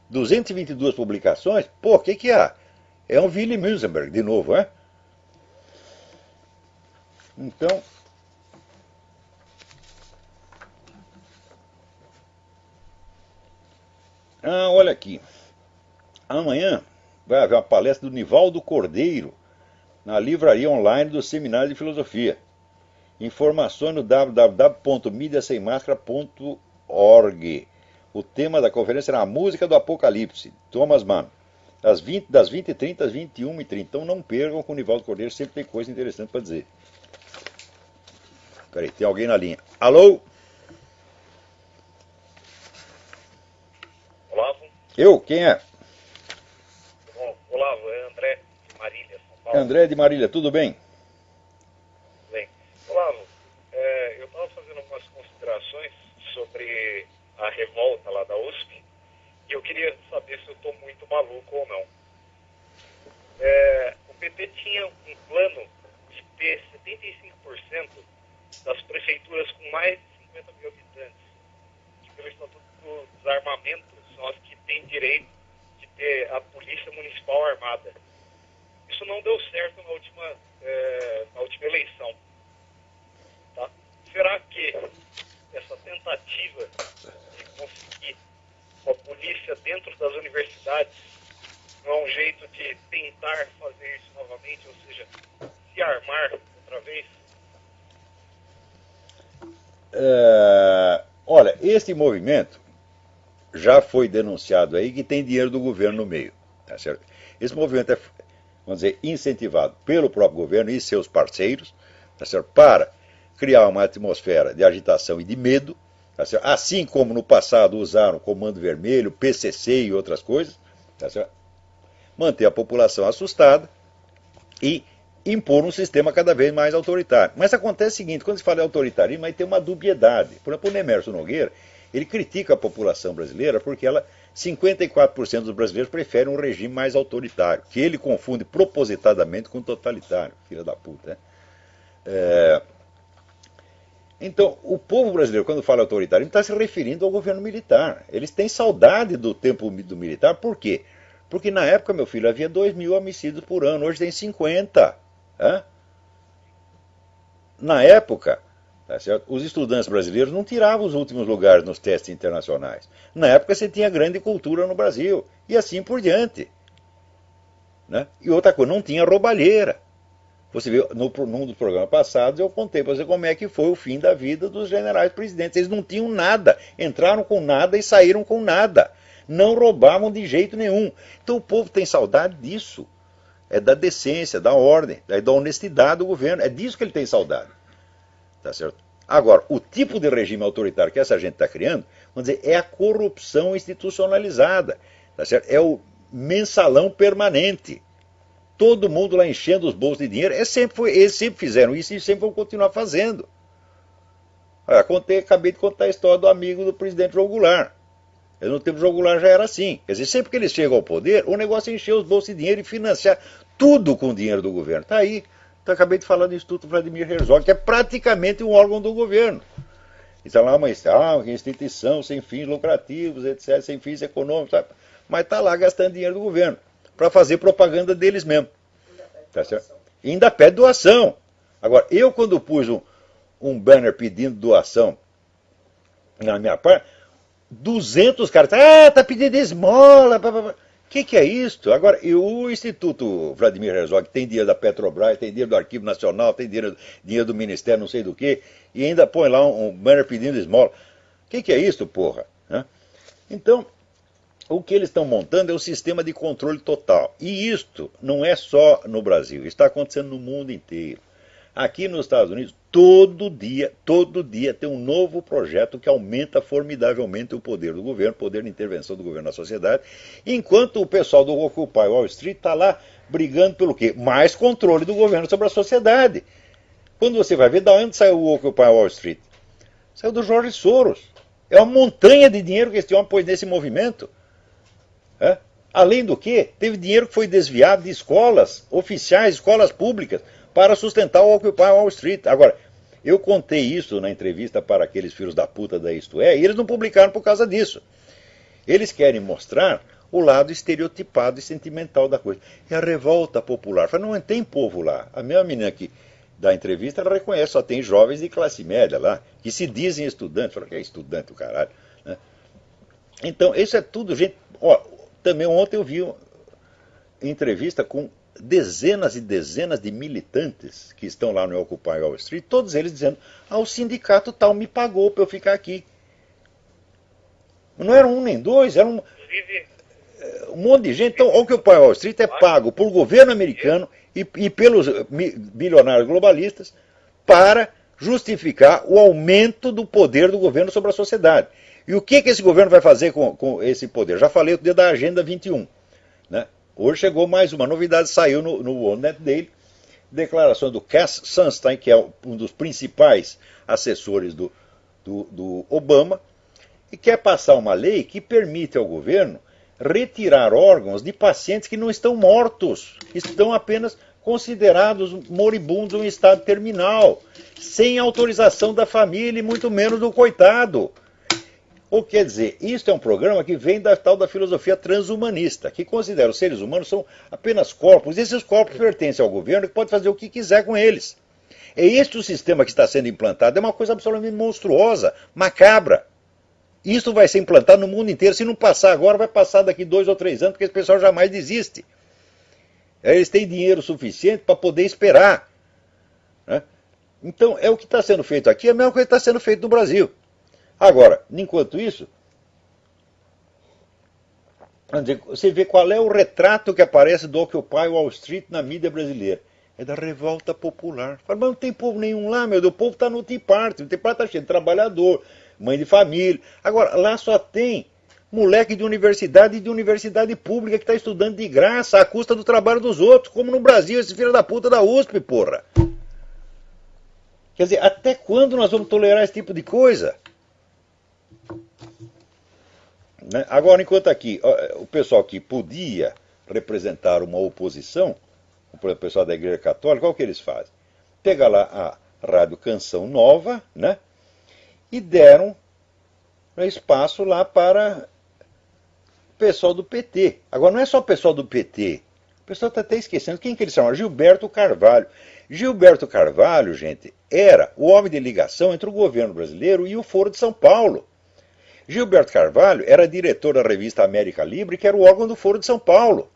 S1: 222 publicações, o que há? É um Willy Münzenberg, de novo, Então, olha aqui. Amanhã vai haver uma palestra do Nivaldo Cordeiro na livraria online do Seminário de Filosofia. Informações no www.mediasemmascara.org. O tema da conferência será a música do Apocalipse, Thomas Mann, das 20h30 às 21h30. Então não percam, com o Nivaldo Cordeiro sempre tem coisa interessante para dizer. Peraí, tem alguém na linha. Alô?
S2: Olavo?
S1: Eu? Quem é?
S2: Olavo, é André de Marília, São Paulo.
S1: André de Marília, tudo bem?
S2: Bem. Olavo, eu estava fazendo algumas considerações sobre a revolta lá da USP e eu queria saber se eu estou muito maluco ou não. O PT tinha um plano de ter 75% das prefeituras com mais de 50 mil habitantes, que pelo Estatuto do Desarmamento são as que têm direito de ter a Polícia Municipal armada. Isso não deu certo na última eleição. Tá? Será que essa tentativa de conseguir uma polícia dentro das universidades não é um jeito de tentar fazer isso novamente, ou seja, se armar outra vez?
S1: Olha, esse movimento já foi denunciado aí que tem dinheiro do governo no meio. Tá certo? Esse movimento é, vamos dizer, incentivado pelo próprio governo e seus parceiros, tá certo? Para criar uma atmosfera de agitação e de medo, tá certo? Assim como no passado usaram Comando Vermelho, PCC e outras coisas, tá certo? Manter a população assustada e impor um sistema cada vez mais autoritário. Mas acontece o seguinte, quando se fala em autoritarismo, aí tem uma dubiedade. Por exemplo, o Emerson Nogueira, ele critica a população brasileira porque 54% dos brasileiros preferem um regime mais autoritário, que ele confunde propositadamente com totalitário, filha da puta. Então, o povo brasileiro, quando fala autoritário, está se referindo ao governo militar. Eles têm saudade do tempo do militar, por quê? Porque na época, meu filho, havia 2.000 homicídios por ano, hoje tem 50. Hã? Na época, tá certo? Os estudantes brasileiros não tiravam os últimos lugares nos testes internacionais. Na época você tinha grande cultura no Brasil, e assim por diante. Né? E outra coisa, não tinha roubalheira. Você viu, num dos programas passados, eu contei para você como é que foi o fim da vida dos generais presidentes. Eles não tinham nada, entraram com nada e saíram com nada. Não roubavam de jeito nenhum. Então o povo tem saudade disso. É da decência, da ordem, da honestidade do governo. É disso que ele tem saudade. Tá certo? Agora, o tipo de regime autoritário que essa gente está criando, vamos dizer, é a corrupção institucionalizada. Tá certo? É o mensalão permanente. Todo mundo lá enchendo os bolsos de dinheiro. Eles sempre fizeram isso e sempre vão continuar fazendo. Acabei de contar a história do amigo do presidente João Goulart. No tempo do João Goulart já era assim. Quer dizer, sempre que eles chegam ao poder, o negócio é encher os bolsos de dinheiro e financiar tudo com o dinheiro do governo. Está aí. Então, acabei de falar do Instituto Vladimir Herzog, que é praticamente um órgão do governo. Está lá uma instituição sem fins lucrativos, etc., sem fins econômicos, sabe? Mas está lá gastando dinheiro do governo para fazer propaganda deles mesmo. Tá certo? E ainda pede doação. Agora, eu quando pus um banner pedindo doação na minha parte, 200 caras, tá pedindo esmola. O que é isso? Agora, o Instituto Vladimir Herzog tem dinheiro da Petrobras, tem dinheiro do Arquivo Nacional, tem dinheiro do Ministério não sei do que, e ainda põe lá um banner pedindo esmola. O que é isso, porra? Então, o que eles estão montando é um sistema de controle total. E isto não é só no Brasil, está acontecendo no mundo inteiro. Aqui nos Estados Unidos, todo dia tem um novo projeto que aumenta formidavelmente o poder do governo, o poder de intervenção do governo na sociedade, enquanto o pessoal do Occupy Wall Street está lá brigando pelo quê? Mais controle do governo sobre a sociedade. Quando você vai ver, da onde saiu o Occupy Wall Street? Saiu do George Soros. É uma montanha de dinheiro que esse homem pôs nesse movimento. Além do que, teve dinheiro que foi desviado de escolas oficiais, escolas públicas, para sustentar o Occupy Wall Street. Agora, eu contei isso na entrevista para aqueles filhos da puta da Isto É, e eles não publicaram por causa disso. Eles querem mostrar o lado estereotipado e sentimental da coisa. É a revolta popular. Fala, não tem povo lá. A minha menina aqui da entrevista, ela reconhece, só tem jovens de classe média lá, que se dizem estudantes. Fala, que é estudante o caralho. Né? Então, isso é tudo, gente. Ó, também ontem eu vi uma entrevista com dezenas e dezenas de militantes que estão lá no Occupy Wall Street, todos eles dizendo, o sindicato tal me pagou para eu ficar aqui. Não era um nem dois, era um monte de gente. Então, o Occupy Wall Street é pago por governo americano e pelos bilionários globalistas para justificar o aumento do poder do governo sobre a sociedade. E o que esse governo vai fazer com esse poder? Já falei outro dia da Agenda 21, né? Hoje chegou mais uma novidade, saiu no World Net Daily, declaração do Cass Sunstein, que é um dos principais assessores do Obama, e quer passar uma lei que permite ao governo retirar órgãos de pacientes que não estão mortos, estão apenas considerados moribundos em estado terminal, sem autorização da família e muito menos do coitado. Ou quer dizer, isto é um programa que vem da tal da filosofia transhumanista, que considera os seres humanos são apenas corpos, e esses corpos pertencem ao governo que pode fazer o que quiser com eles. É este o sistema que está sendo implantado, é uma coisa absolutamente monstruosa, macabra. Isso vai ser implantado no mundo inteiro, se não passar agora, vai passar daqui 2 ou 3 anos, porque esse pessoal jamais desiste. Eles têm dinheiro suficiente para poder esperar. Né? Então, é o que está sendo feito aqui, é a mesma coisa que está sendo feito no Brasil. Agora, enquanto isso, você vê qual é o retrato que aparece do Occupy Wall Street na mídia brasileira. É da revolta popular. Fala, mas não tem povo nenhum lá, meu Deus, o povo está no Tea Party. O Tea Party está cheio de trabalhador, mãe de família. Agora, lá só tem moleque de universidade pública que está estudando de graça à custa do trabalho dos outros, como no Brasil, esse filho da puta da USP, porra. Quer dizer, até quando nós vamos tolerar esse tipo de coisa? Né? Agora, enquanto aqui, o pessoal que podia representar uma oposição, o pessoal da Igreja Católica, qual que eles fazem? Pega lá a Rádio Canção Nova, né? E deram espaço lá para o pessoal do PT. Agora, não é só o pessoal do PT O pessoal está até esquecendo quem que eles chamam, Gilberto Carvalho. Gilberto Carvalho, gente, era o homem de ligação entre o governo brasileiro e o Foro de São Paulo. Gilberto Carvalho era diretor da revista América Livre, que era o órgão do Foro de São Paulo.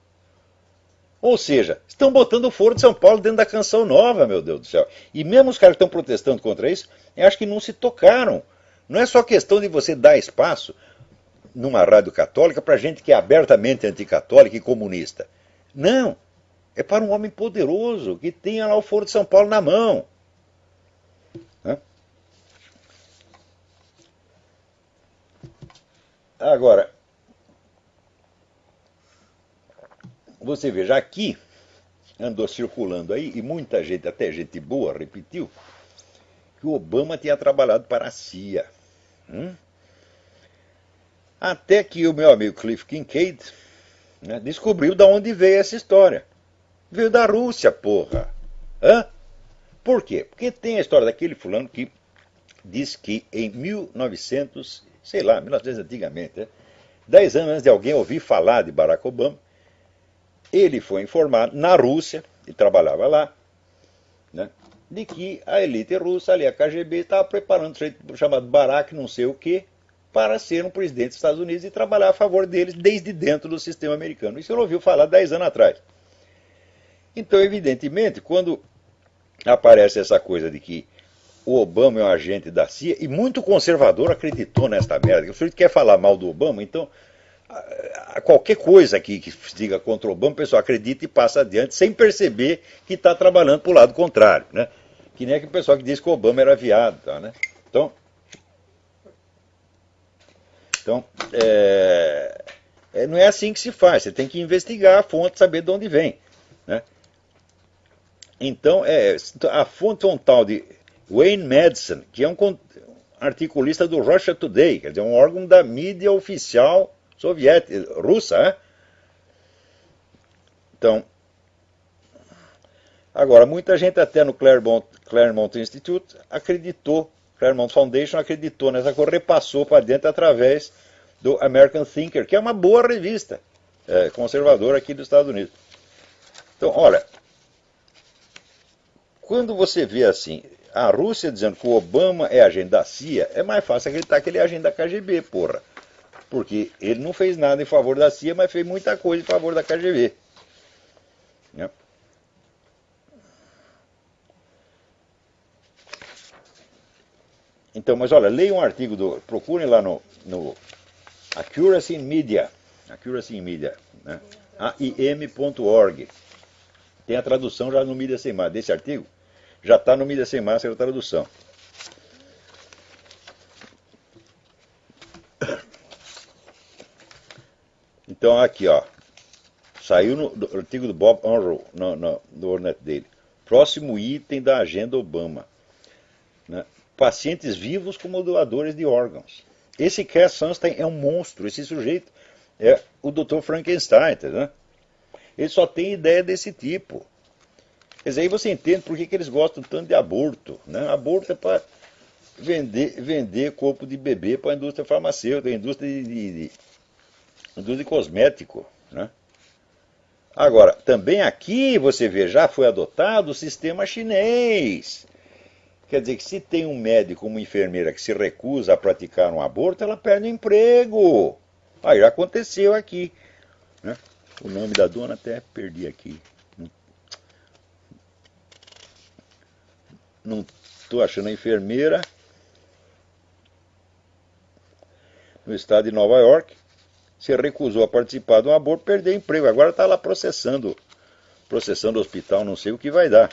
S1: Ou seja, estão botando o Foro de São Paulo dentro da Canção Nova, meu Deus do céu. E mesmo os caras que estão protestando contra isso, eu acho que não se tocaram. Não é só questão de você dar espaço numa rádio católica para gente que é abertamente anticatólica e comunista. Não. É para um homem poderoso que tenha lá o Foro de São Paulo na mão. Né? Agora, você veja, aqui andou circulando aí, e muita gente, até gente boa, repetiu, que o Obama tinha trabalhado para a CIA. Até que o meu amigo Cliff Kincaid, né, descobriu de onde veio essa história. Veio da Rússia, porra. Hã? Por quê? Porque tem a história daquele fulano que diz que em 1900, sei lá, 1900 antigamente, né, 10 anos antes de alguém ouvir falar de Barack Obama, ele foi informado na Rússia, e trabalhava lá, né, de que a elite russa, ali a KGB, estava preparando um sujeito chamado Barack não sei o quê, para ser um presidente dos Estados Unidos e trabalhar a favor deles desde dentro do sistema americano. Isso ele ouviu falar 10 anos atrás. Então, evidentemente, quando aparece essa coisa de que o Obama é um agente da CIA, e muito conservador acreditou nesta merda, que o sujeito quer falar mal do Obama, então qualquer coisa que se diga contra o Obama, o pessoal acredita e passa adiante sem perceber que está trabalhando para o lado contrário, né? Que nem aquele pessoal que diz que o Obama era viado, tá, né? Então não é assim que se faz. Você tem que investigar a fonte, saber de onde vem, né? Então, a fonte é um tal de Wayne Madsen, que é um articulista do Russia Today, quer dizer, um órgão da mídia oficial soviética, russa, né? Então, agora, muita gente até no Claremont Institute acreditou, Claremont Foundation acreditou nessa coisa, repassou para dentro através do American Thinker, que é uma boa revista conservadora aqui dos Estados Unidos. Então, olha, quando você vê assim, a Rússia dizendo que o Obama é agente da CIA, é mais fácil acreditar que ele é agente da KGB, porra. Porque ele não fez nada em favor da CIA, mas fez muita coisa em favor da KGB. Né? Então, mas olha, leia um artigo, procurem lá no Accuracy in Media, né? aim.org. Tem a tradução já no Mídia Sem Máscara. Desse artigo, já está no Mídia Sem Máscara a tradução. Então, aqui, ó. Saiu no artigo do Bob Unruh, no Ornet dele. Próximo item da agenda Obama. Né? Pacientes vivos como doadores de órgãos. Esse Cass Sunstein é um monstro. Esse sujeito é o Dr. Frankenstein, né? Ele só tem ideia desse tipo. Quer dizer, aí você entende por que eles gostam tanto de aborto. Né? Aborto é para vender corpo de bebê para a indústria farmacêutica, a indústria de cosmético. Né? Agora, também aqui você vê, já foi adotado o sistema chinês. Quer dizer que se tem um médico, uma enfermeira que se recusa a praticar um aborto, ela perde o emprego. Aí já aconteceu aqui. Né? O nome da dona até perdi aqui. Não estou achando a enfermeira. No estado de Nova York, se recusou a participar de um aborto, perdeu o emprego. Agora está lá processando o hospital, não sei o que vai dar.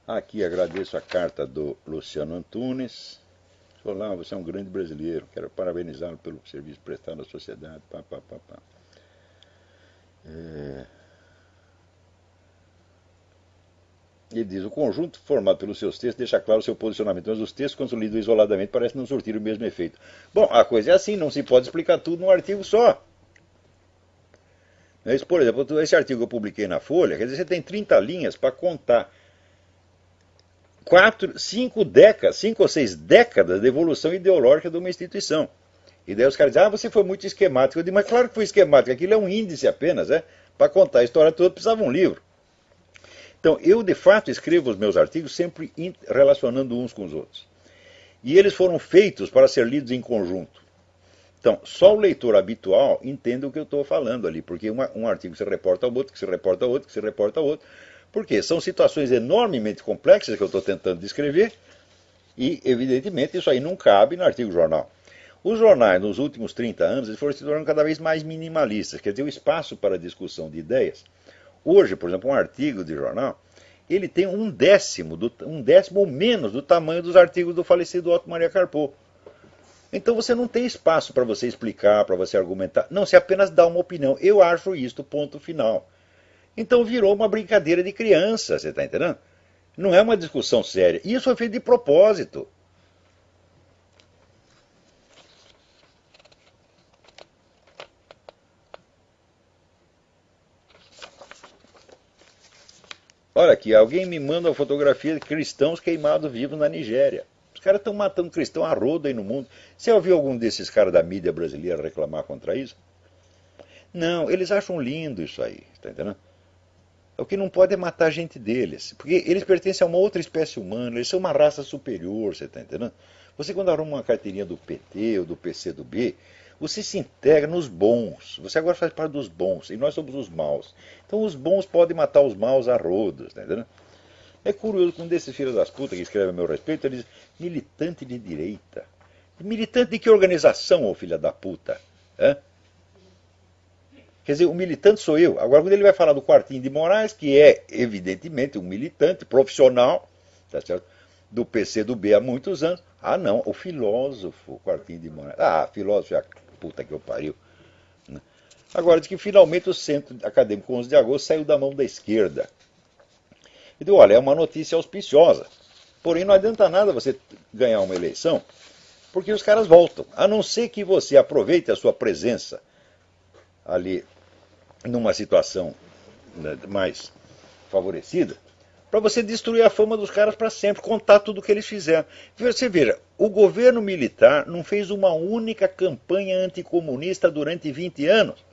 S1: Aqui agradeço a carta do Luciano Antunes. Olá, você é um grande brasileiro. Quero parabenizá-lo pelo serviço prestado à sociedade. Ele diz, o conjunto formado pelos seus textos deixa claro o seu posicionamento, mas os textos, quando lidos isoladamente, parecem não surtir o mesmo efeito. Bom, a coisa é assim, não se pode explicar tudo num artigo só. Mas, por exemplo, esse artigo que eu publiquei na Folha, quer dizer, você tem 30 linhas para contar 5 ou 6 décadas de evolução ideológica de uma instituição. E daí os caras dizem, você foi muito esquemático. Eu digo, mas claro que foi esquemático, aquilo é um índice apenas, para contar a história toda precisava um livro. Então, eu de fato escrevo os meus artigos sempre relacionando uns com os outros. E eles foram feitos para ser lidos em conjunto. Então, só o leitor habitual entende o que eu estou falando ali, porque um artigo se reporta ao outro, que se reporta ao outro, que se reporta ao outro, porque são situações enormemente complexas que eu estou tentando descrever, e, evidentemente, isso aí não cabe no artigo jornal. Os jornais, nos últimos 30 anos, eles foram se tornando cada vez mais minimalistas, quer dizer, o espaço para a discussão de ideias. Hoje, por exemplo, um artigo de jornal, ele tem um décimo ou menos do tamanho dos artigos do falecido Otto Maria Carpo. Então você não tem espaço para você explicar, para você argumentar. Não, você apenas dá uma opinião. Eu acho isto, ponto final. Então virou uma brincadeira de criança, você está entendendo? Não é uma discussão séria. Isso foi feito de propósito. Olha aqui, alguém me manda uma fotografia de cristãos queimados vivos na Nigéria. Os caras estão matando cristão a rodo aí no mundo. Você ouviu algum desses caras da mídia brasileira reclamar contra isso? Não, eles acham lindo isso aí, está entendendo? O que não pode é matar a gente deles, porque eles pertencem a uma outra espécie humana, eles são uma raça superior, você está entendendo? Você quando arruma uma carteirinha do PT ou do PCdoB, você se integra nos bons, você agora faz parte dos bons, e nós somos os maus. Então os bons podem matar os maus a rodos, está entendendo? É curioso que um desses filhos das putas que escreve a meu respeito, ele diz, militante de direita. Militante de que organização, ô filha da puta? Hã? Quer dizer, o militante sou eu. Agora, quando ele vai falar do Quartinho de Moraes, que é, evidentemente, um militante profissional, tá certo? Do PCdoB há muitos anos. Ah, não, o filósofo Quartinho de Moraes. Ah, filósofo é a puta que eu pariu. Agora, diz que finalmente o Centro Acadêmico 11 de Agosto saiu da mão da esquerda. E digo, olha, é uma notícia auspiciosa. Porém, não adianta nada você ganhar uma eleição, porque os caras voltam. A não ser que você aproveite a sua presença ali numa situação mais favorecida, para você destruir a fama dos caras para sempre, contar tudo o que eles fizeram. Você veja, o governo militar não fez uma única campanha anticomunista durante 20 anos.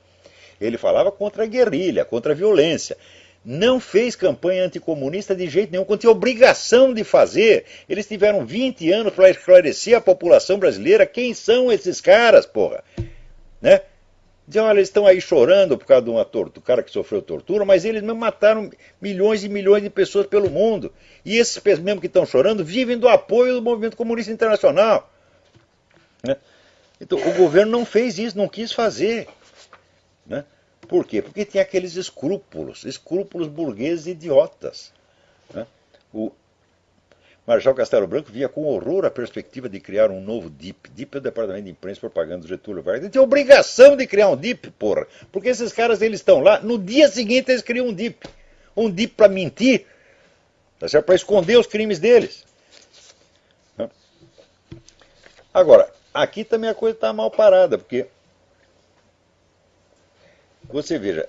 S1: Ele falava contra a guerrilha, contra a violência. Não fez campanha anticomunista de jeito nenhum, quando tinha obrigação de fazer. Eles tiveram 20 anos para esclarecer a população brasileira quem são esses caras, porra. Né? Dizem, olha, eles estão aí chorando por causa de do cara que sofreu tortura, mas eles mesmo mataram milhões e milhões de pessoas pelo mundo. E esses mesmo que estão chorando vivem do apoio do movimento comunista internacional. Né? Então, o governo não fez isso, não quis fazer. Né? Por quê? Porque tinha aqueles escrúpulos burgueses idiotas. Né? O Marechal Castelo Branco via com horror a perspectiva de criar um novo DIP. DIP é o Departamento de Imprensa e Propaganda do Getúlio Vargas. Ele tinha obrigação de criar um DIP, porra. Porque esses caras, eles estão lá, no dia seguinte eles criam um DIP. Um DIP para mentir, tá certo? Para esconder os crimes deles. Agora, aqui também a coisa está mal parada, porque você veja,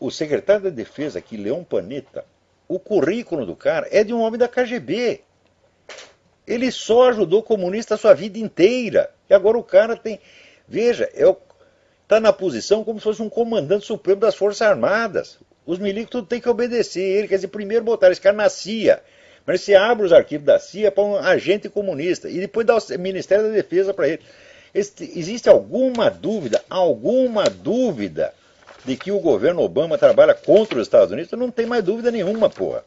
S1: o secretário da Defesa aqui, Leão Panetta, o currículo do cara é de um homem da KGB. Ele só ajudou comunista a sua vida inteira. E agora o cara tem... Veja, está na posição como se fosse um comandante supremo das Forças Armadas. Os milicos tudo tem que obedecer ele. Quer dizer, primeiro botar esse cara na CIA. Mas você abre os arquivos da CIA para um agente comunista. E depois dá o Ministério da Defesa para ele. Existe alguma dúvida de que o governo Obama trabalha contra os Estados Unidos? Não tem mais dúvida nenhuma, porra.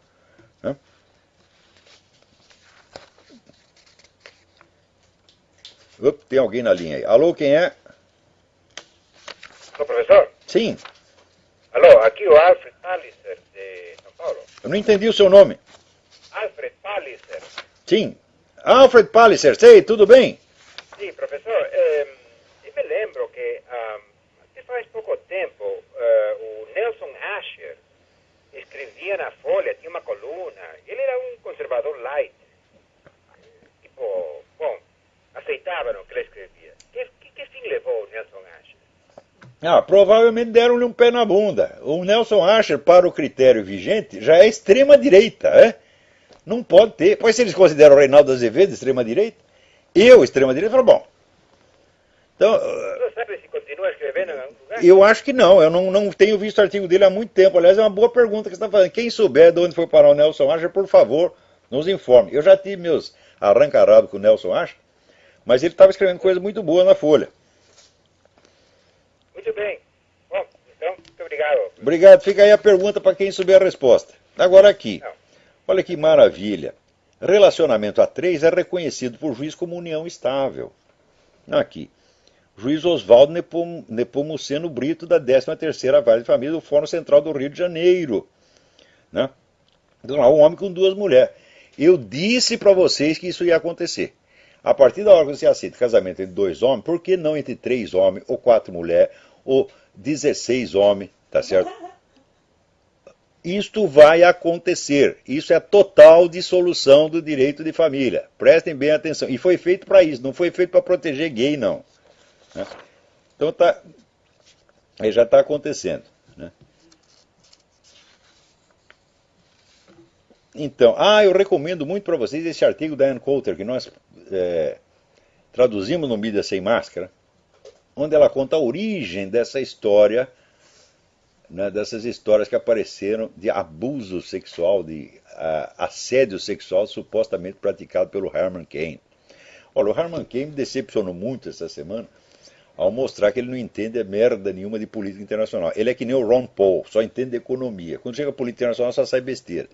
S1: Tem alguém na linha aí. Alô, quem é?
S2: Alô, professor?
S1: Sim.
S2: Alô, aqui o Alfred Palliser, de São Paulo.
S1: Eu não entendi o seu nome.
S2: Alfred Palliser.
S1: Sim. Alfred Palliser, sei, tudo bem?
S2: Sim, professor. Eu me lembro que até faz pouco tempo o Nelson Asher escrevia na Folha, tinha uma coluna. Ele
S1: Ah, provavelmente deram-lhe um pé na bunda. O Nelson Asher, para o critério vigente, já é extrema-direita, é? Não pode ter. Pois se eles consideram o Reinaldo Azevedo extrema-direita, eu extrema-direita, falo, bom. Então,
S2: Você sabe se continua escrevendo em algum lugar?
S1: eu acho que não. Eu não tenho visto o artigo dele há muito tempo. Aliás, é uma boa pergunta que você está fazendo. Quem souber de onde foi parar o Nelson Asher, por favor, nos informe. Eu já tive meus arranca-rabo com o Nelson Asher, mas ele estava escrevendo coisa muito boa na Folha.
S2: Muito bem. Bom, então, muito obrigado.
S1: Obrigado. Fica aí a pergunta para quem souber a resposta. Agora aqui.
S2: Não.
S1: Olha que maravilha. Relacionamento a três é reconhecido por juiz como união estável. Aqui. Juiz Oswaldo Nepomuceno Brito, da 13ª Vara de Família do Fórum Central do Rio de Janeiro. Né? Então, um homem com duas mulheres. Eu disse para vocês que isso ia acontecer. A partir da hora que você aceita casamento entre dois homens, por que não entre 3 homens, ou 4 mulheres, ou 16 homens, tá certo? Isto vai acontecer. Isso é a total dissolução do direito de família. Prestem bem atenção. E foi feito para isso, não foi feito para proteger gay, não. Né? Então já está acontecendo. Né? Então, eu recomendo muito para vocês esse artigo da Ann Coulter, que nós traduzimos no Mídia Sem Máscara, onde ela conta a origem dessa história, né, dessas histórias que apareceram de abuso sexual, de assédio sexual supostamente praticado pelo Herman Cain. Olha, o Herman Cain me decepcionou muito essa semana ao mostrar que ele não entende merda nenhuma de política internacional. Ele é que nem o Ron Paul, só entende de economia. Quando chega a política internacional, só sai besteira.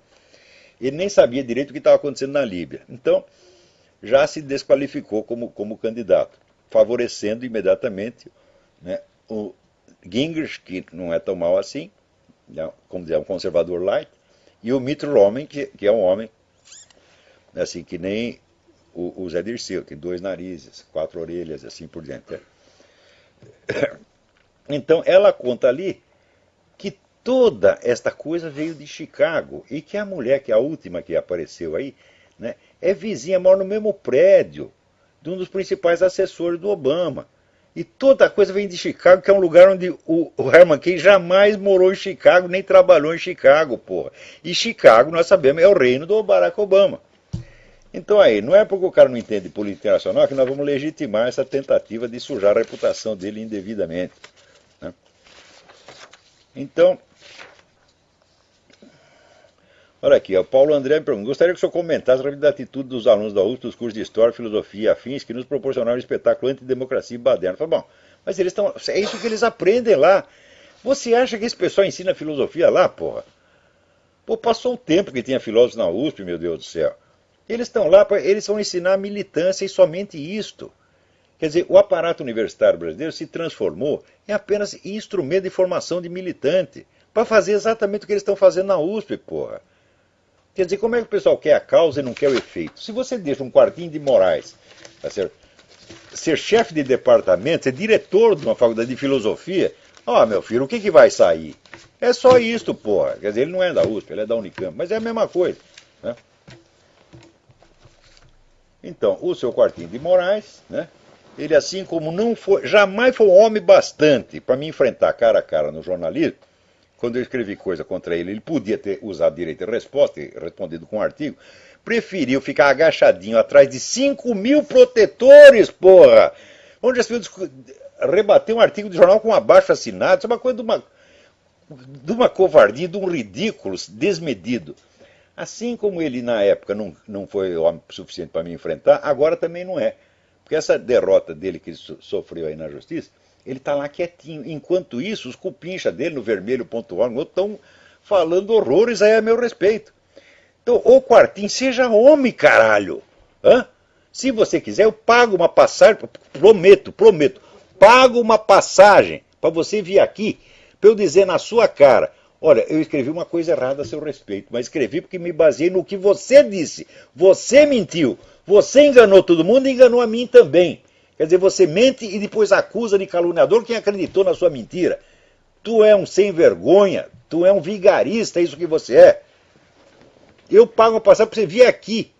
S1: Ele nem sabia direito o que estava acontecendo na Líbia. Então, já se desqualificou como candidato, favorecendo imediatamente, né, o Gingrich, que não é tão mal assim, como dizer, um conservador light, e o Mitt Romney, que é um homem assim, que nem o Zé Dirceu, tem 2 narizes, 4 orelhas, assim por diante. Né? Então, ela conta ali que toda esta coisa veio de Chicago e que a mulher, que é a última que apareceu aí, né, é vizinha, mora no mesmo prédio de um dos principais assessores do Obama. E toda a coisa vem de Chicago, que é um lugar onde o Herman Cain jamais morou em Chicago, nem trabalhou em Chicago, porra. E Chicago, nós sabemos, é o reino do Barack Obama. Então aí, não é porque o cara não entende política internacional que nós vamos legitimar essa tentativa de sujar a reputação dele indevidamente. Né? Então, olha aqui, o Paulo André me pergunta, gostaria que o senhor comentasse a respeito da atitude dos alunos da USP, dos cursos de História, Filosofia e afins, que nos proporcionaram um espetáculo antidemocracia e baderna. Falei, bom, mas eles estão, é isso que eles aprendem lá. Você acha que esse pessoal ensina filosofia lá, porra? Pô, passou o tempo que tinha filósofos na USP, meu Deus do céu. Eles estão lá, eles vão ensinar militância e somente isto. Quer dizer, o aparato universitário brasileiro se transformou em apenas instrumento de formação de militante, para fazer exatamente o que eles estão fazendo na USP, porra. Quer dizer, como é que o pessoal quer a causa e não quer o efeito? Se você deixa um quartinho de Moraes, tá certo? Ser chefe de departamento, ser diretor de uma faculdade de filosofia, meu filho, o que vai sair? É só isto, porra. Quer dizer, ele não é da USP, ele é da Unicamp, mas é a mesma coisa, né? Então, o seu quartinho de Moraes, né? Ele assim como não foi, jamais foi um homem bastante para me enfrentar cara a cara no jornalismo. Quando eu escrevi coisa contra ele, ele podia ter usado direito de resposta e respondido com um artigo. Preferiu ficar agachadinho atrás de 5.000 protetores, porra! Onde as pessoas rebater um artigo de jornal com abaixo assinado, isso é uma coisa de uma covardia, de um ridículo desmedido. Assim como ele na época não foi homem suficiente para me enfrentar, agora também não é. Porque essa derrota dele que ele sofreu aí na justiça, ele está lá quietinho. Enquanto isso, os cupincha dele no vermelho.org estão falando horrores aí a meu respeito. Então, ô Quartim, seja homem, caralho. Hã? Se você quiser, eu pago uma passagem, prometo, pago uma passagem para você vir aqui, para eu dizer na sua cara, olha, eu escrevi uma coisa errada a seu respeito, mas escrevi porque me baseei no que você disse. Você mentiu, você enganou todo mundo e enganou a mim também. Quer dizer, você mente e depois acusa de caluniador quem acreditou na sua mentira. Tu é um sem vergonha, tu é um vigarista, é isso que você é. Eu pago uma passagem para você vir aqui.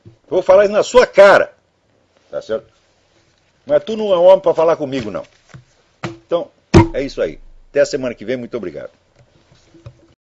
S1: Eu vou falar isso na sua cara. Tá certo? Mas tu não é homem para falar comigo, não. Então, É isso aí. Até a semana que vem, muito obrigado.